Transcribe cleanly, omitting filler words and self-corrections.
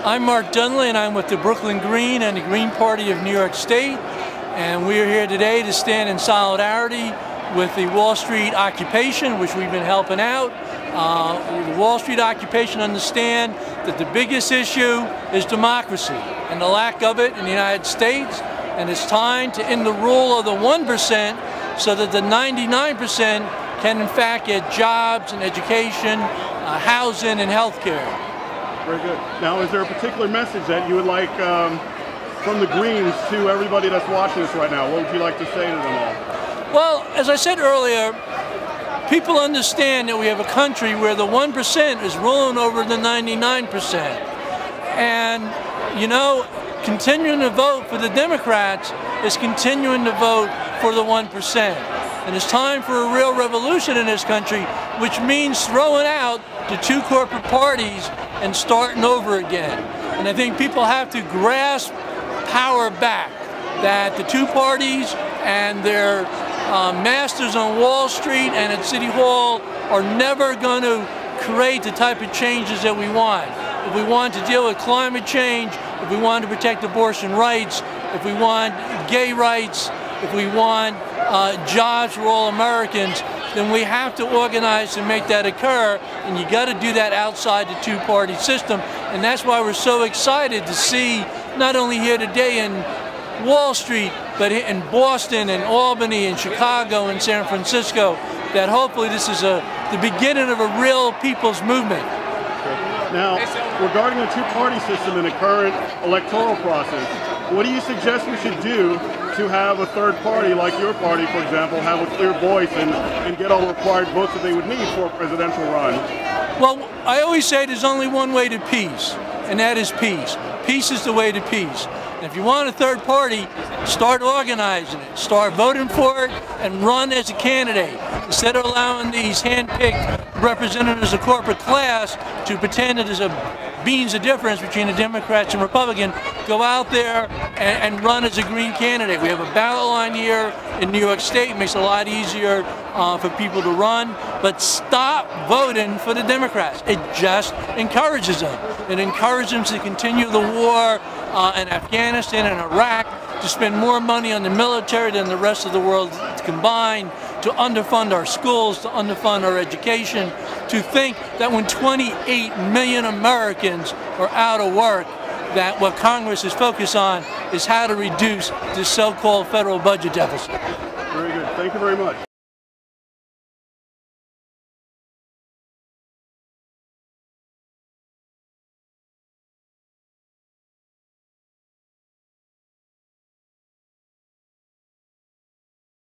I'm Mark Dunlea, and I'm with the Brooklyn Green and the Green Party of New York State. And we are here today to stand in solidarity with the Wall Street occupation, which we've been helping out. The Wall Street occupation understand that the biggest issue is democracy and the lack of it in the United States. And it's time to end the rule of the 1% so that the 99% can in fact get jobs and education, housing and health care. Very good. Now, is there a particular message that you would like from the Greens to everybody that's watching this right now? What would you like to say to them all? Well, as I said earlier, people understand that we have a country where the 1% is ruling over the 99%. And, you know, continuing to vote for the Democrats is continuing to vote for the 1%. And it's time for a real revolution in this country, which means throwing out the two corporate parties and starting over again. And I think people have to grasp power back, that the two parties and their masters on Wall Street and at City Hall are never going to create the type of changes that we want. If we want to deal with climate change, if we want to protect abortion rights, if we want gay rights, if we want jobs for all Americans, then we have to organize to make that occur, and you got to do that outside the two-party system. And that's why we're so excited to see, not only here today in Wall Street, but in Boston and Albany and Chicago and San Francisco, that hopefully this is the beginning of a real people's movement. Now, regarding the two-party system in the current electoral process, what do you suggest we should do to have a third party, like your party, for example, have a clear voice and get all the required votes that they would need for a presidential run? Well, I always say there's only one way to peace, and that is peace. Peace is the way to peace. And if you want a third party, start organizing it, start voting for it, and run as a candidate. Instead of allowing these hand-picked representatives of corporate class to pretend that there's a beans of difference between the Democrats and Republicans, go out there and run as a Green candidate. We have a ballot line here in New York State. It makes it a lot easier for people to run. But stop voting for the Democrats. It just encourages them. It encourages them to continue the war in Afghanistan and Iraq, to spend more money on the military than the rest of the world combined, to underfund our schools, to underfund our education, to think that when 28 million Americans are out of work, that what Congress is focused on is how to reduce this so-called federal budget deficit. Very good. Thank you very much.